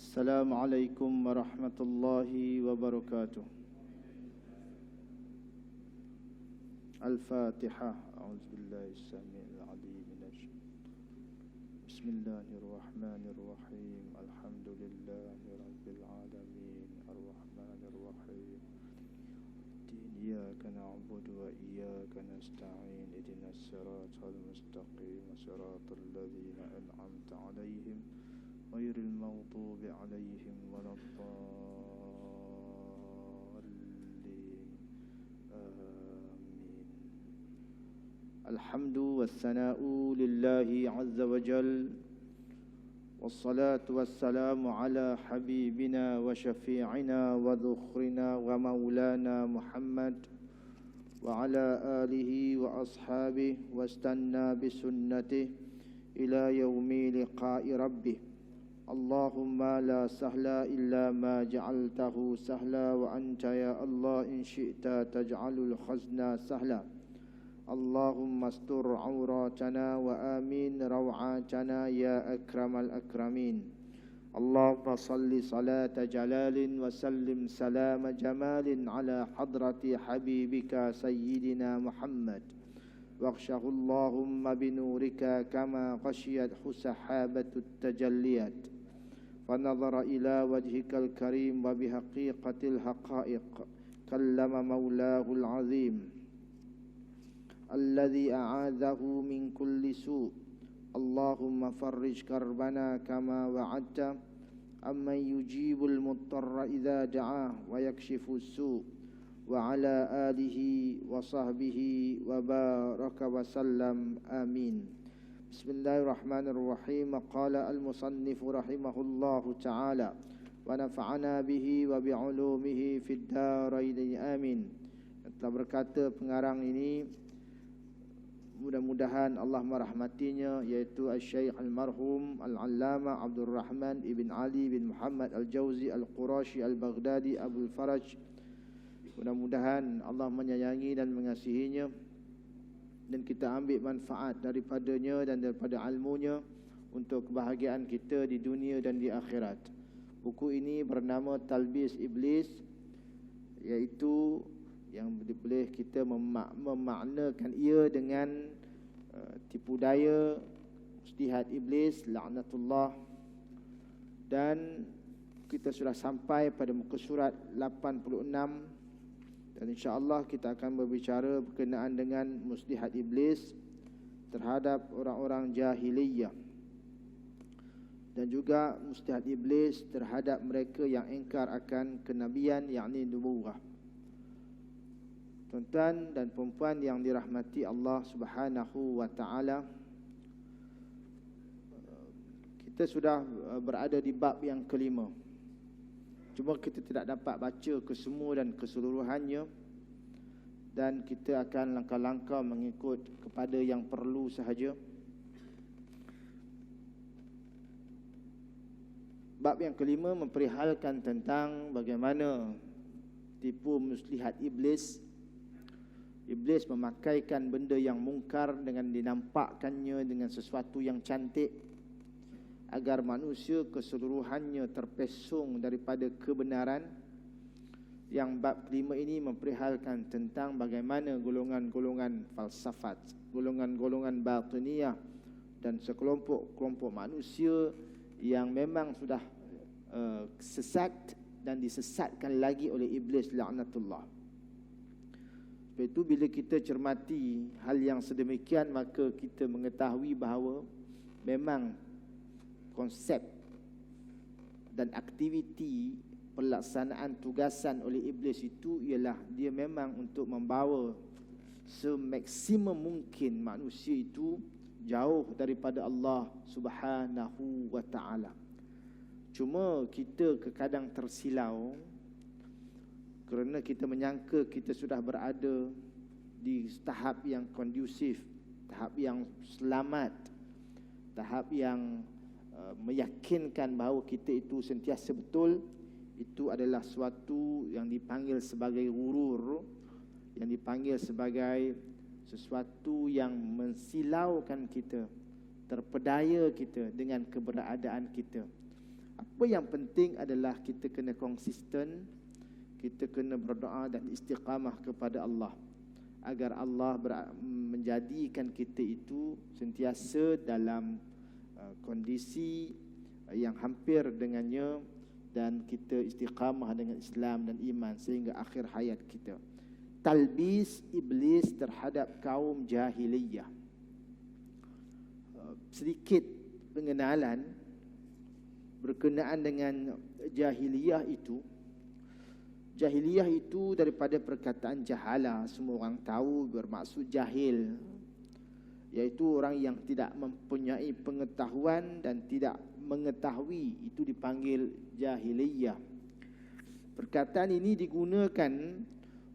Assalamualaikum warahmatullahi wabarakatuh. Al-Fatihah. A'udzubillahi as-sami'il 'alim minash. Bismillahirrahmanirrahim. Alhamdulillahi rabbil alamin. Ar-Rahmanir Rahim. Iyyaka na'budu wa iyyaka nasta'in. Ihdinas siratal mustaqim. Siratal ladzina an'amta 'alaihim ghairil maghdubi 'alaihim waladdallin. Amin. Alhamdu wassana'u lillahi 'azza wa jalla. Wassalatu wassalamu ala habibina wa syafi'ina wa dhukhrina wa maulana Muhammad wa ala alihi wa ashabihi wastanna bisunnatihi ila yaumi liqa'i rabbih. Allahumma la sahla illa ma ja'altahu sahla wa anta ya Allah in syi'ta taj'alul khazna sahla. Allahumma astur auratana wa amin raw'atana ya akramal akramin. Allahumma salli salata jalalin wa sallim salama jamalin ala hadrati habibika sayyidina Muhammad. Waghshahu Allahumma binurika kama ghashiyathu sahabatut tajalliyat. فنظر إلى وجهك الكريم وبحقيقة الحقائق كلم مولاه العظيم الذي أعاذه من كل سوء. اللهم فرج كربنا كما وعدت أمن يجيب المضطر إذا دعاه ويكشف السوء وعلى آله وصحبه وبارك وسلم آمين. Bismillahirrahmanirrahim. Qala al-musannif rahimahullahu ta'ala wa nafa'ana bihi wa bi'ulumihi fid dharain amin. Telah berkata pengarang ini, mudah-mudahan Allah merahmatinya, yaitu Al-Syaikh Al-Marhum Al-Allama Abdul Rahman Ibn Ali bin Muhammad Al-Jauzi Al-Qurashi Al-Baghdadi Abul Faraj. Mudah-mudahan Allah menyayangi dan mengasihinya, dan kita ambil manfaat daripadanya dan daripada ilmunya untuk kebahagiaan kita di dunia dan di akhirat. Buku ini bernama Talbis Iblis, iaitu yang boleh kita memaknakan ia dengan tipu daya, mustihad iblis, laknatullah. Dan kita sudah sampai pada muka surat 86. Dan insya-Allah kita akan berbicara berkenaan dengan mustihad iblis terhadap orang-orang jahiliyah, dan juga mustihad iblis terhadap mereka yang ingkar akan kenabian, yakni nubuwah. Tuan-tuan dan puan-puan yang dirahmati Allah Subhanahu wa taala, kita sudah berada di bab yang kelima. Cuma kita tidak dapat baca kesemua dan keseluruhannya, dan kita akan langkah-langkah mengikut kepada yang perlu sahaja. Bab yang kelima memperihalkan tentang bagaimana tipu muslihat iblis. Iblis memakaikan benda yang mungkar dengan dinampakkannya dengan sesuatu yang cantik, agar manusia keseluruhannya terpesong daripada kebenaran. Yang bab kelima ini memperihalkan tentang bagaimana golongan-golongan falsafat, golongan-golongan batiniyah dan sekelompok-kelompok manusia yang memang sudah sesat dan disesatkan lagi oleh iblis laknatullah. Sebab itu bila kita cermati hal yang sedemikian, maka kita mengetahui bahawa memang konsep dan aktiviti pelaksanaan tugasan oleh iblis itu ialah dia memang untuk membawa semaksimum mungkin manusia itu jauh daripada Allah Subhanahu wa taala. Cuma kita kadang tersilau kerana kita menyangka kita sudah berada di tahap yang kondusif, tahap yang selamat, tahap yang meyakinkan bahawa kita itu sentiasa betul. Itu adalah suatu yang dipanggil sebagai ghurur, yang dipanggil sebagai sesuatu yang mensilaukan kita, terpedaya kita dengan keberadaan kita. Apa yang penting adalah kita kena konsisten, kita kena berdoa dan istiqamah kepada Allah agar Allah menjadikan kita itu sentiasa dalam kondisi yang hampir dengannya, dan kita istiqamah dengan Islam dan iman sehingga akhir hayat kita. Talbis iblis terhadap kaum jahiliyah. Sedikit pengenalan berkenaan dengan jahiliyah itu. Jahiliyah itu daripada perkataan jahala, semua orang tahu bermaksud jahil, iaitu orang yang tidak mempunyai pengetahuan dan tidak mengetahui, itu dipanggil jahiliyah. Perkataan ini digunakan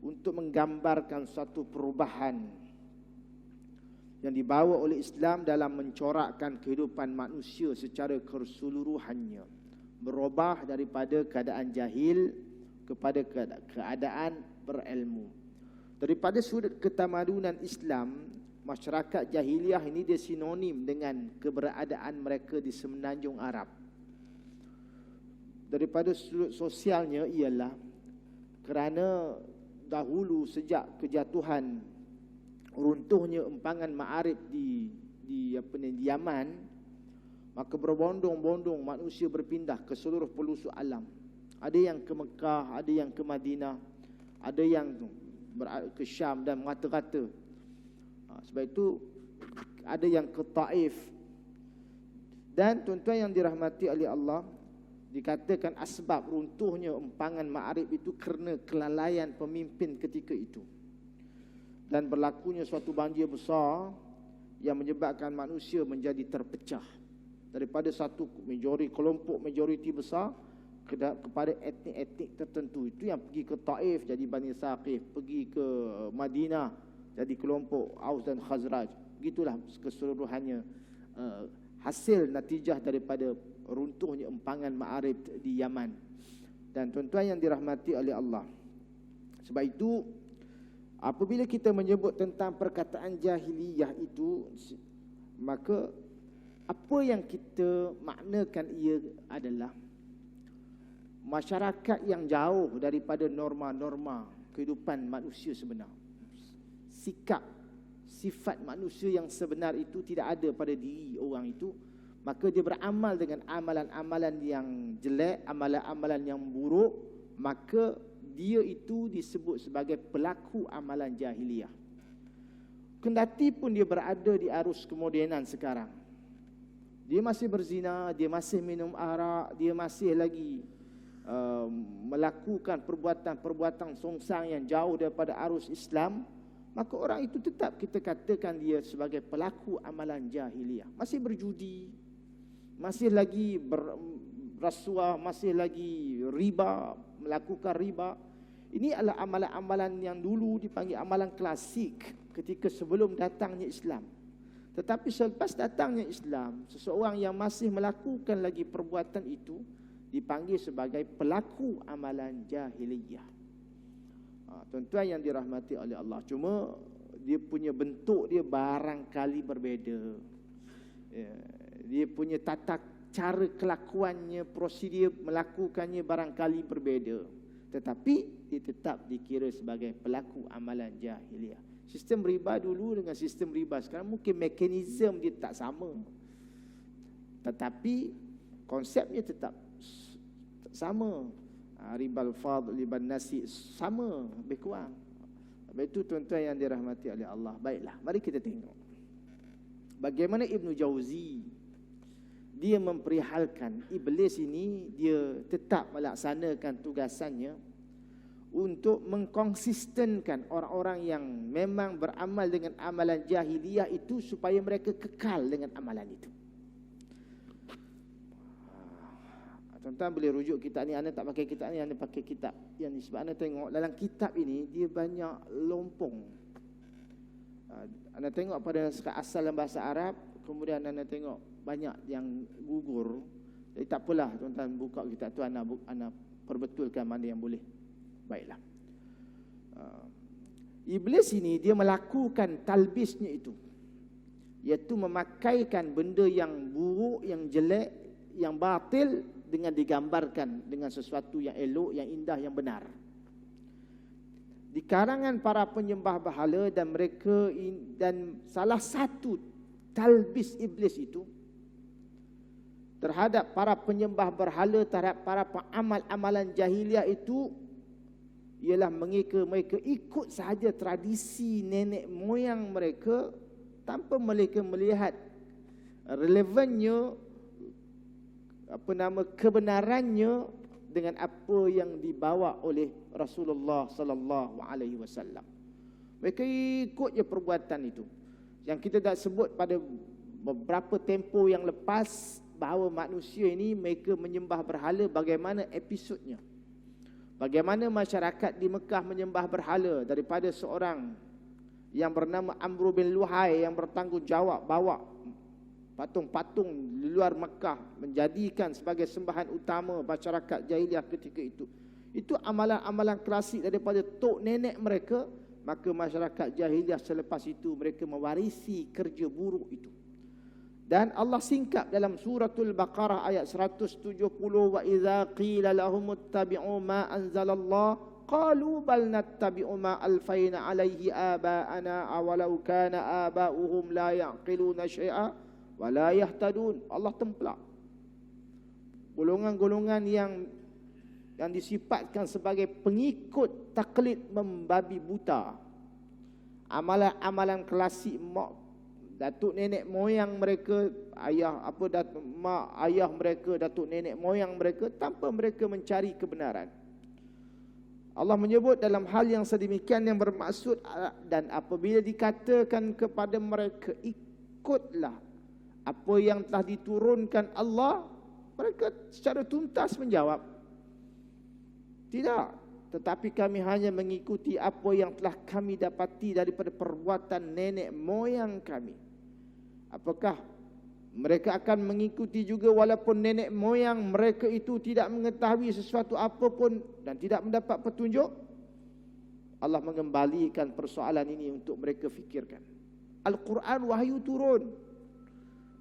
untuk menggambarkan suatu perubahan yang dibawa oleh Islam dalam mencorakkan kehidupan manusia secara keseluruhannya, berubah daripada keadaan jahil kepada keadaan berilmu. Daripada sudut ketamadunan Islam, masyarakat jahiliyah ini dia sinonim dengan keberadaan mereka di semenanjung Arab. Daripada sudut sosialnya ialah kerana dahulu sejak kejatuhan runtuhnya empangan ma'arif di Yaman, maka berbondong-bondong manusia berpindah ke seluruh pelosok alam. Ada yang ke Mekah, ada yang ke Madinah, ada yang ke Syam dan merata-rata. Sebab itu ada yang ke Taif. Dan tuan-tuan yang dirahmati oleh Allah, dikatakan asbab runtuhnya empangan ma'arif itu kerana kelalaian pemimpin ketika itu, dan berlakunya suatu banjir besar yang menyebabkan manusia menjadi terpecah daripada satu kelompok majoriti besar kepada etnik-etnik tertentu. Itu yang pergi ke Taif jadi Bani Saqif, pergi ke Madinah jadi kelompok Aus dan Khazraj. Begitulah keseluruhannya hasil natijah daripada runtuhnya empangan ma'arif di Yaman. Dan tuan-tuan yang dirahmati oleh Allah, sebab itu apabila kita menyebut tentang perkataan jahiliyah itu, maka apa yang kita maknakan ia adalah masyarakat yang jauh daripada norma-norma kehidupan manusia sebenar. Sikap, sifat manusia yang sebenar itu tidak ada pada diri orang itu, maka dia beramal dengan amalan-amalan yang jelek, amalan-amalan yang buruk, maka dia itu disebut sebagai pelaku amalan jahiliyah. Kendati pun dia berada di arus kemodenan sekarang, dia masih berzina, dia masih minum arak, dia masih lagi melakukan perbuatan-perbuatan songsang yang jauh daripada arus Islam, maka orang itu tetap kita katakan dia sebagai pelaku amalan jahiliyah. Masih berjudi, masih lagi berrasuah, masih lagi riba, melakukan riba. Ini adalah amalan-amalan yang dulu dipanggil amalan klasik ketika sebelum datangnya Islam. Tetapi selepas datangnya Islam, seseorang yang masih melakukan lagi perbuatan itu dipanggil sebagai pelaku amalan jahiliyah. Tuan-tuan yang dirahmati oleh Allah, cuma dia punya bentuk dia barangkali berbeza. Dia punya tata cara kelakuannya, prosedur melakukannya barangkali berbeza, tetapi dia tetap dikira sebagai pelaku amalan jahiliyah. Sistem riba dulu dengan sistem riba sekarang mungkin mekanisme dia tak sama, tetapi konsepnya tetap sama. Ribal fadl, riban nasi sama, lebih kurang. Sebab itu tuan-tuan yang dirahmati oleh Allah, baiklah, mari kita tengok bagaimana Ibn Jauzi dia memperihalkan iblis ini. Dia tetap melaksanakan tugasannya untuk mengkonsistenkan orang-orang yang memang beramal dengan amalan jahiliyah itu supaya mereka kekal dengan amalan itu. Tuan-tuan boleh rujuk kitab ni. Anda tak pakai kitab ni, anda pakai kitab yang ni. Sebab anda tengok dalam kitab ini dia banyak lompong. Anda tengok pada naskah asal dalam bahasa Arab, kemudian anda tengok banyak yang gugur. Jadi tak apalah tuan-tuan, buka kitab tu, anda perbetulkan mana yang boleh. Baiklah. Iblis ini dia melakukan talbisnya itu, iaitu memakaikan benda yang buruk, yang jelek, yang batil dengan digambarkan dengan sesuatu yang elok, yang indah, yang benar. Di kalangan para penyembah berhala dan mereka dan salah satu talbis iblis itu terhadap para penyembah berhala, terhadap para amal-amalan jahiliah itu ialah mereka ikut sahaja tradisi nenek moyang mereka tanpa mereka melihat relevannya, kebenarannya dengan apa yang dibawa oleh Rasulullah sallallahu alaihi wasallam. Mereka ikut je perbuatan itu. Yang kita dah sebut pada beberapa tempoh yang lepas bahawa manusia ini mereka menyembah berhala, bagaimana episodnya. Bagaimana masyarakat di Mekah menyembah berhala daripada seorang yang bernama Amr bin Luhai yang bertanggungjawab bawa patung-patung di luar Mekah menjadikan sebagai sembahan utama masyarakat jahiliah ketika itu. Itu amalan-amalan klasik daripada tok nenek mereka. Maka masyarakat jahiliah selepas itu mereka mewarisi kerja buruk itu. Dan Allah singkap dalam suratul Baqarah ayat 170, wa idza qila lahum ittabi'u ma anzalallah qalu bal nattabi'u ma alfayna alaihi aba'ana awalau kana aba'uhum la ya'qiluna syai'a wala yahtadun. Allah templak golongan-golongan yang disifatkan sebagai pengikut taklid membabi buta, amalan-amalan klasik datuk nenek moyang mereka, ayah mereka, datuk nenek moyang mereka, tanpa mereka mencari kebenaran. Allah menyebut dalam hal yang sedemikian yang bermaksud, dan apabila dikatakan kepada mereka ikutlah apa yang telah diturunkan Allah, mereka secara tuntas menjawab, tidak, tetapi kami hanya mengikuti apa yang telah kami dapati daripada perbuatan nenek moyang kami. Apakah mereka akan mengikuti juga walaupun nenek moyang mereka itu tidak mengetahui sesuatu apapun dan tidak mendapat petunjuk? Allah mengembalikan persoalan ini untuk mereka fikirkan. Al-Quran wahyu turun.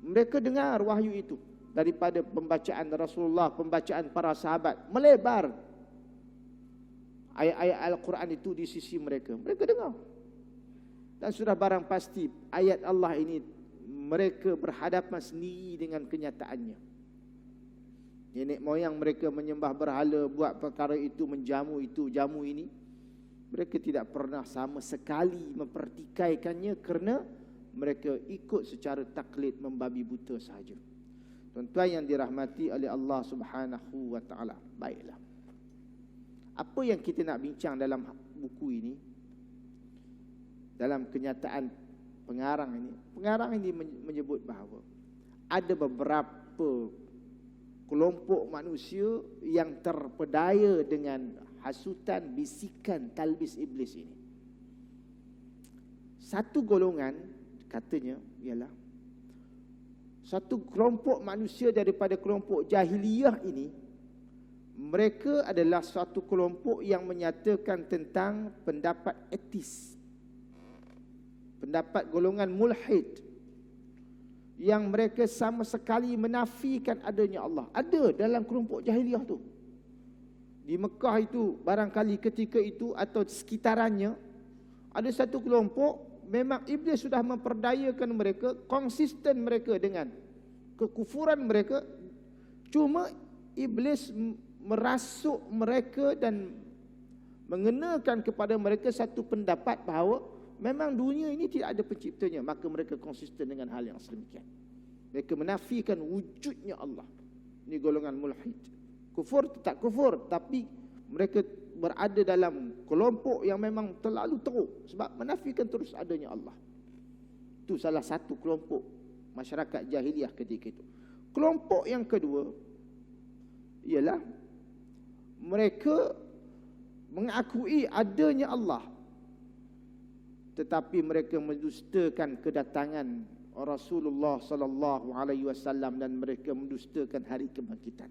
Mereka dengar wahyu itu daripada pembacaan Rasulullah, pembacaan para sahabat, melebar ayat-ayat Al-Quran itu di sisi mereka. Mereka dengar. Dan sudah barang pasti ayat Allah ini mereka berhadapan sendiri dengan kenyataannya. Nenek moyang mereka menyembah berhala, buat perkara itu, menjamu itu, jamu ini. Mereka tidak pernah sama sekali mempertikaikannya kerana mereka ikut secara taklid membabi buta sahaja. Tuan-tuan yang dirahmati oleh Allah Subhanahu wa taala. Baiklah. Apa yang kita nak bincang dalam buku ini, dalam kenyataan pengarang ini menyebut bahawa ada beberapa kelompok manusia yang terpedaya dengan hasutan, bisikan, talbis iblis ini. Satu golongan katanya ialah satu kelompok manusia daripada kelompok jahiliyah ini. Mereka adalah suatu kelompok yang menyatakan tentang pendapat etis, pendapat golongan mulhid, yang mereka sama sekali menafikan adanya Allah. Ada dalam kelompok jahiliyah tu. Di Mekah itu barangkali ketika itu atau sekitarannya ada satu kelompok, memang iblis sudah memperdayakan mereka, konsisten mereka dengan kekufuran mereka. Cuma iblis merasuk mereka dan mengenakan kepada mereka satu pendapat bahawa memang dunia ini tidak ada penciptanya. Maka mereka konsisten dengan hal yang sedemikian. Mereka menafikan wujudnya Allah. Ini golongan mulhid. Kufur tak kufur, tapi mereka berada dalam kelompok yang memang terlalu teruk sebab menafikan terus adanya Allah. Itu salah satu kelompok masyarakat jahiliah ketika itu. Kelompok yang kedua ialah mereka mengakui adanya Allah, tetapi mereka mendustakan kedatangan Rasulullah sallallahu alaihi wasallam dan mereka mendustakan hari kebangkitan.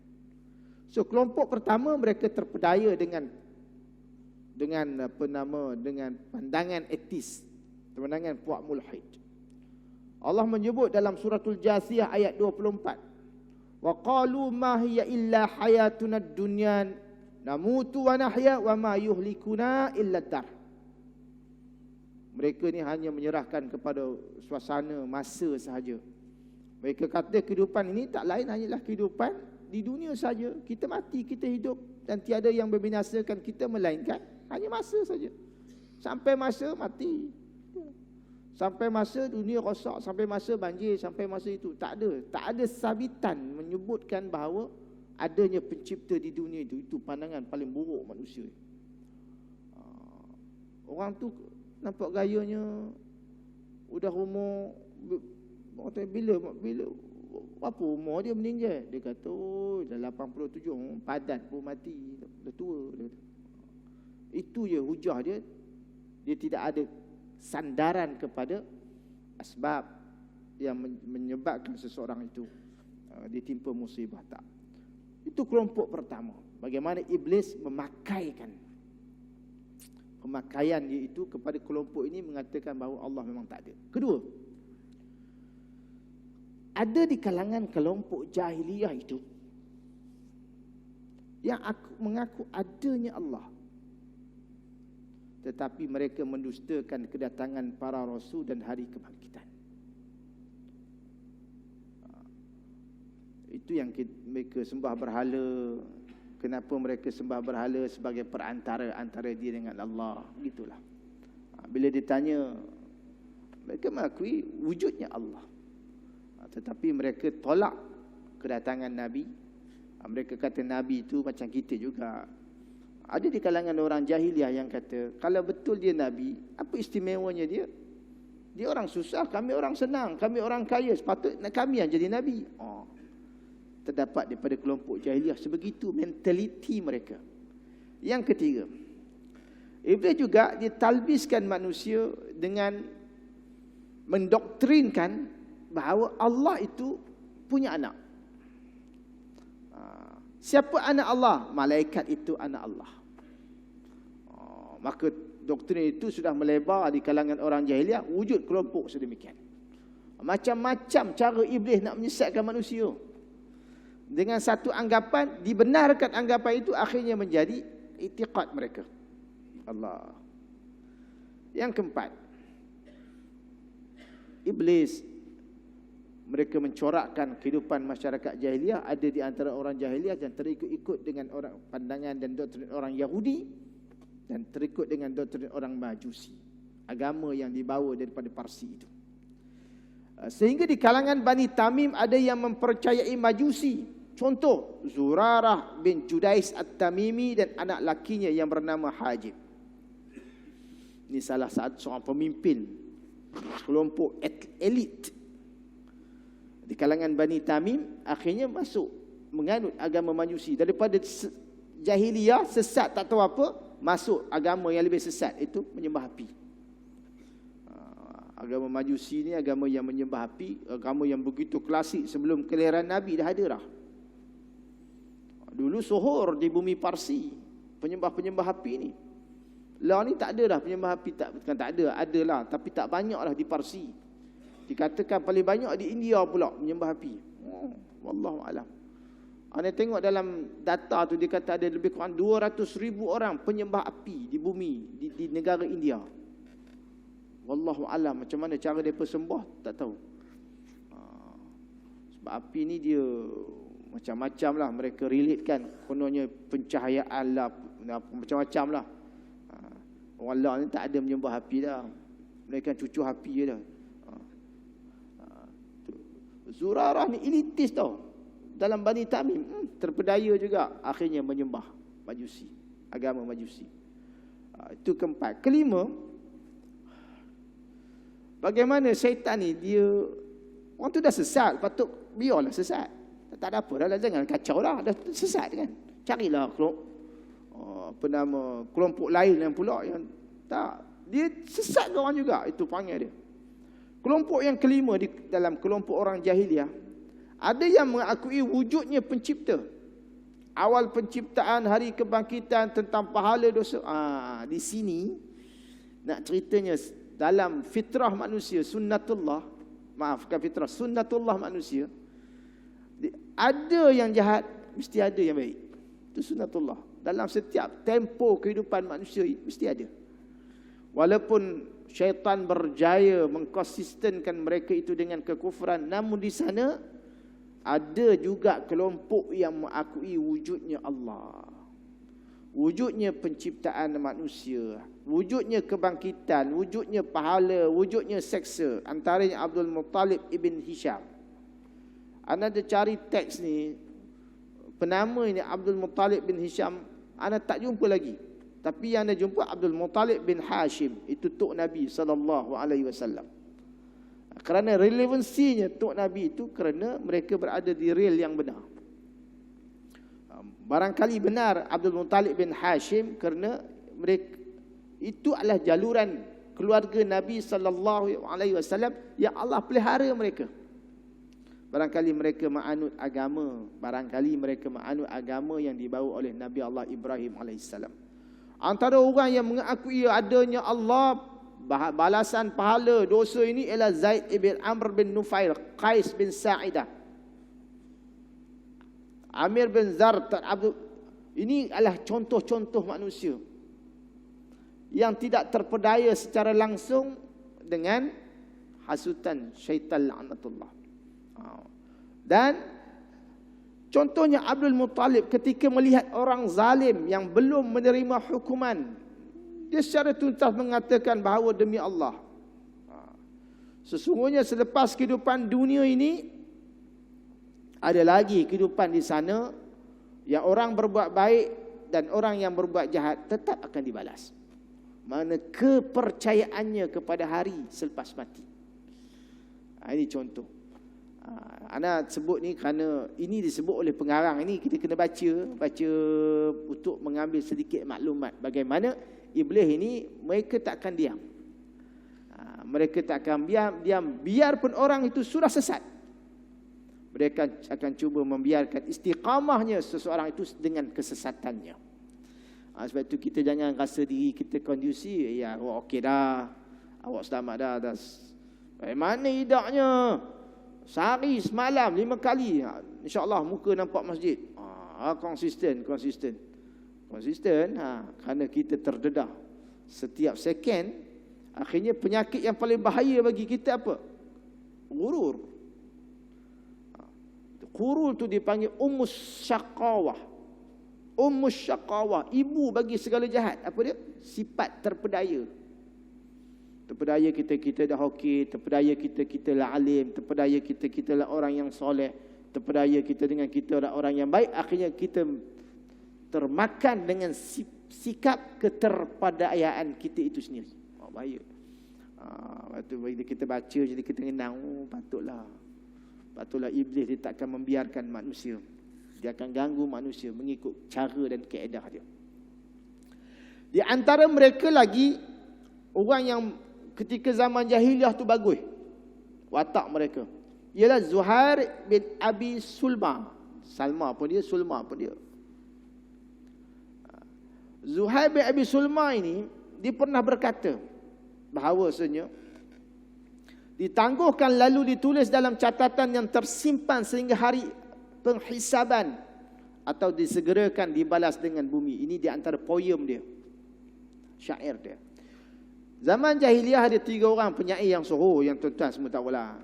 So kelompok pertama mereka terpedaya dengan pandangan etis, pandangan puak mulhid. Allah menyebut dalam suratul Jasiyah ayat 24, Wa qalu ma hiya illa hayatuna ad-dunya namutu wa nahya wa ma yuhlikuna illa dar. Mereka ni hanya menyerahkan kepada suasana masa sahaja. Mereka kata kehidupan ini tak lain hanyalah kehidupan di dunia saja. Kita mati, kita hidup, dan tiada yang membinasakan kita melainkan hanya masa saja. Sampai masa mati, sampai masa dunia rosak, sampai masa banjir, sampai masa itu. Tak ada sabitan menyebutkan bahawa adanya pencipta di dunia itu. Itu pandangan paling buruk manusia. Orang tu nampak gayanya udah umur bila apa umur dia meninggal. Dia kata dah 87, padat pun mati, dah tua. Dia kata. Itu je hujah dia. Dia tidak ada sandaran kepada asbab yang menyebabkan seseorang itu ditimpa musibah. Tak. Itu kelompok pertama. Bagaimana iblis memakaikan pemakaian dia itu kepada kelompok ini, mengatakan bahawa Allah memang tak ada. Kedua, ada di kalangan kelompok jahiliyah itu yang mengaku adanya Allah, tetapi mereka mendustakan kedatangan para rasul dan hari kebangkitan. Itu yang mereka sembah berhala. Kenapa mereka sembah berhala? Sebagai perantara antara dia dengan Allah. Begitulah. Bila ditanya, mereka mengakui wujudnya Allah, tetapi mereka tolak kedatangan Nabi. Mereka kata Nabi itu macam kita juga. Ada di kalangan orang jahiliah yang kata, kalau betul dia Nabi, apa istimewanya dia? Dia orang susah, kami orang senang, kami orang kaya, sepatutnya kami yang jadi Nabi. Terdapat daripada kelompok jahiliah sebegitu mentaliti mereka. Yang ketiga, iblis juga ditalbiskan manusia dengan mendoktrinkan bahawa Allah itu punya anak. Siapa anak Allah? Malaikat itu anak Allah. Maka doktrin itu sudah melebar di kalangan orang jahiliah. Wujud kelompok sedemikian. Macam-macam cara iblis nak menyesatkan manusia. Dengan satu anggapan, dibenarkan anggapan itu, akhirnya menjadi i'tiqad mereka. Allah. Yang keempat, iblis, mereka mencorakkan kehidupan masyarakat jahiliah. Ada di antara orang jahiliah yang terikut-ikut dengan orang pandangan dan doktrin orang Yahudi, dan terikut dengan doktrin orang Majusi, agama yang dibawa daripada Parsi itu. Sehingga di kalangan Bani Tamim ada yang mempercayai Majusi. Contoh, Zurarah bin Judais At-Tamimi dan anak lakinya yang bernama Hajib. Ini salah satu seorang pemimpin kelompok elit di kalangan Bani Tamim. Akhirnya masuk menganut agama Majusi. Daripada jahiliyah sesat tak tahu apa, masuk agama yang lebih sesat, itu menyembah api. Agama Majusi ni agama yang menyembah api, agama yang begitu klasik sebelum kelahiran Nabi dah ada dah. Dulu sohor di bumi Parsi penyembah-penyembah api ni. Lah ni tak ada dah penyembah api, bukan tak ada, adalah, tapi tak banyak lah di Parsi. Dikatakan paling banyak di India pula menyembah api. Wallahu alam. Anda tengok dalam data tu, dia kata ada lebih kurang 200,000 orang penyembah api di bumi, di negara India. Wallahu alam, macam mana cara mereka sembah tak tahu. Sebab api ni dia macam-macam lah, mereka relatekan. Kononnya pencahayaan lah, macam-macam lah. Orang Allah ni tak ada menyembah api dah, mereka cucu api je dah. Zurarah ni elitis tau dalam Bani Tamim, terpedaya juga, akhirnya menyembah Majusi, agama Majusi. Itu keempat. Kelima, bagaimana syaitan ni dia, orang tu dah sesat, patut biarlah sesat. Tak ada apa dah, jangan kacau lah, dah sesat kan. Carilah kelompok lain yang pula yang tak, dia sesat orang juga, itu panggil dia. Kelompok yang kelima di dalam kelompok orang jahiliah, ada yang mengakui wujudnya pencipta, awal penciptaan, hari kebangkitan, tentang pahala dosa. Di sini nak ceritanya dalam fitrah manusia, sunnatullah manusia, Ada yang jahat, mesti ada yang baik. Itu sunnatullah. Dalam setiap tempo kehidupan manusia mesti ada. Walaupun syaitan berjaya mengkonsistenkan mereka itu dengan kekufuran, namun di sana ada juga kelompok yang mengakui wujudnya Allah, wujudnya penciptaan manusia, wujudnya kebangkitan, wujudnya pahala, wujudnya seksa. Antaranya Abdul Muttalib ibn Hisham. Anda ada cari teks ni, penama ini Abdul Muttalib bin Hisham, anda tak jumpa lagi. Tapi yang anda jumpa Abdul Muttalib bin Hashim, itu tok Nabi SAW. Kerana relevansinya tok Nabi itu kerana mereka berada di real yang benar. Barangkali benar Abdul Muttalib bin Hashim kerana mereka itu adalah jaluran keluarga Nabi SAW yang Allah pelihara mereka. Barangkali mereka menganut agama, barangkali mereka menganut agama yang dibawa oleh Nabi Allah Ibrahim AS. Antara orang yang mengakui adanya Allah, balasan pahala dosa ini ialah Zaid ibn Amr bin Nufail, Qais bin Sa'idah, Amir bin Zar, ini adalah contoh-contoh manusia yang tidak terpedaya secara langsung dengan hasutan syaitan laknatullah. Dan contohnya Abdul Muttalib ketika melihat orang zalim yang belum menerima hukuman, dia secara tuntas mengatakan bahawa demi Allah, sesungguhnya selepas kehidupan dunia ini ada lagi kehidupan di sana yang orang berbuat baik dan orang yang berbuat jahat tetap akan dibalas. Mana kepercayaannya kepada hari selepas mati. Ini contoh. Ana sebut ni kerana ini disebut oleh pengarang. Ini kita kena baca untuk mengambil sedikit maklumat bagaimana iblis ini mereka tak akan diam. Mereka tak akan diam biarpun orang itu sudah sesat. Mereka akan cuba membiarkan istiqamahnya seseorang itu dengan kesesatannya. Sebab itu kita jangan rasa diri kita kondusif. Ya, awak okey dah, awak selamat dah. Mana idaknya? Sehari semalam 5 kali, insya-Allah muka nampak masjid. Konsisten. Kerana kita terdedah setiap second. Akhirnya penyakit yang paling bahaya bagi kita apa? Gurur. Gurur tu dipanggil ummus syaqawah. Ummus syaqawah, ibu bagi segala jahat. Apa dia? Sifat terpedaya. Terpedaya kita dah okey, terpedaya kita lah alim, terpedaya kita lah orang yang soleh, terpedaya kita dengan kita lah orang yang baik. Akhirnya kita termakan dengan sikap keterpedayaan kita itu sendiri. Bahaya. Waktu bila kita baca jadi kita kenang, patutlah iblis dia tak akan membiarkan manusia. Dia akan ganggu manusia mengikut cara dan kaedah dia. Di antara mereka lagi orang yang ketika zaman jahiliah tu bagus watak mereka, ialah Zuhair bin Abi Sulma. Sulma pun dia. Zuhair bin Abi Sulma ini dia pernah berkata bahawasanya ditangguhkan lalu ditulis dalam catatan yang tersimpan sehingga hari penghisaban atau disegerakan dibalas dengan bumi. Ini di antara poem dia, syair dia. Zaman jahiliah ada 3 orang penyair yang sohor, yang tuan-tuan semua tahu lah.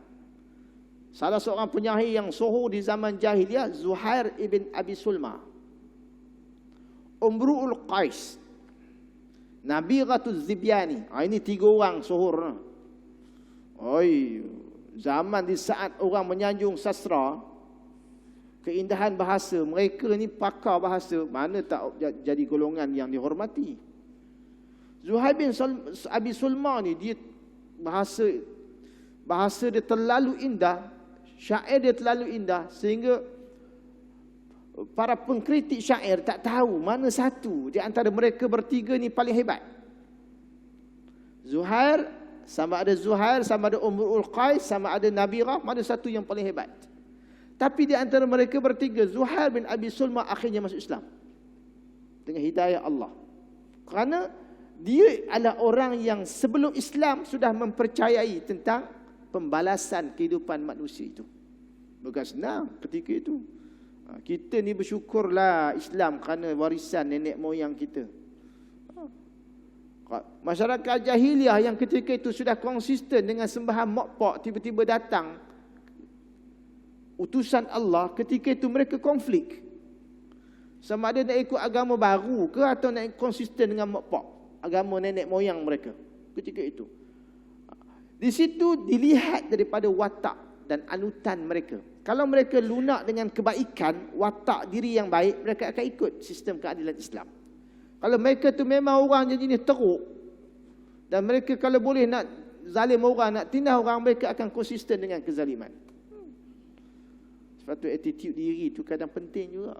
Salah seorang penyair yang sohor di zaman jahiliah, Zuhair ibn Abi Sulma, Umru'ul Qais, Nabighatuz Zibyani. Ini 3 orang sohor. Zaman di saat orang menyanjung sastra, keindahan bahasa, mereka ni pakar bahasa, mana tak jadi golongan yang dihormati. Zuhair bin Abi Sulma ni dia bahasa dia terlalu indah, syair dia terlalu indah sehingga para pengkritik syair tak tahu mana satu di antara mereka bertiga ni paling hebat. Zuhair, sama ada Umrul Qais, sama ada Nabirah, mana satu yang paling hebat. Tapi di antara mereka bertiga, Zuhair bin Abi Sulma akhirnya masuk Islam dengan hidayah Allah. Kerana dia adalah orang yang sebelum Islam sudah mempercayai tentang pembalasan kehidupan manusia itu. Bukan senang ketika itu. Kita ni bersyukurlah Islam kerana warisan nenek moyang kita. Masyarakat jahiliah yang ketika itu sudah konsisten dengan sembahan mokpok, tiba-tiba datang utusan Allah, ketika itu mereka konflik. Sama ada nak ikut agama baru ke atau nak konsisten dengan mokpok, agama nenek moyang mereka ketika itu. Di situ dilihat daripada watak dan anutan mereka. Kalau mereka lunak dengan kebaikan, watak diri yang baik, mereka akan ikut sistem keadilan Islam. Kalau mereka tu memang orang jenis teruk, dan mereka kalau boleh nak zalim orang, nak tindas orang, mereka akan konsisten dengan kezaliman. Sebab tu attitude diri tu kadang penting juga.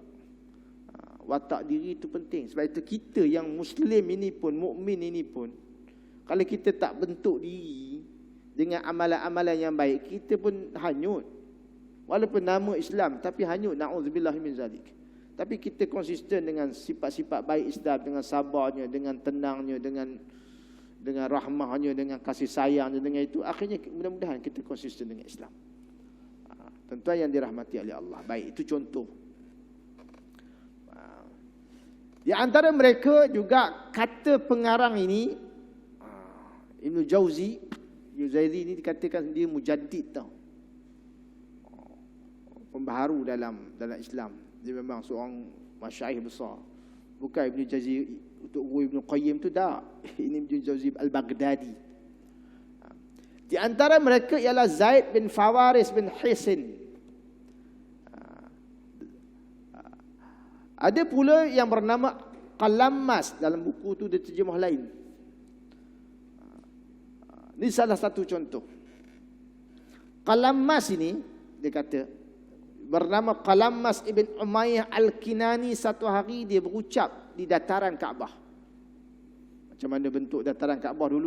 Watak diri tu penting. Sebab itu kita yang Muslim ini pun, mukmin ini pun, kalau kita tak bentuk diri dengan amalan-amalan yang baik, kita pun hanyut. Walaupun nama Islam, tapi hanyut, na'udzubillah min zalik. Tapi kita konsisten dengan sifat-sifat baik Islam, dengan sabarnya, dengan tenangnya, dengan rahmahnya, dengan kasih sayangnya, dengan itu, akhirnya mudah-mudahan kita konsisten dengan Islam. Tentuan yang dirahmati oleh Allah. Baik, itu contoh. Di antara mereka juga kata pengarang ini, Ibn Jauzi ini dikatakan dia mujaddid tau. Pembaharu dalam Islam. Dia memang seorang masyaikh besar. Bukan Ibn Jauzi untuk guru Ibn Qayyim tu tak. Ini Ibn Jauzi Al-Baghdadi. Di antara mereka ialah Zaid bin Fawaris bin Hisin. Ada pula yang bernama Qalammas, dalam buku tu dia terjemah lain. Ini salah satu contoh. Qalammas ini, dia kata, bernama Qalammas ibn Umayyah Al-Kinani, satu hari dia berucap di dataran Kaabah. Macam mana bentuk dataran Kaabah dulu?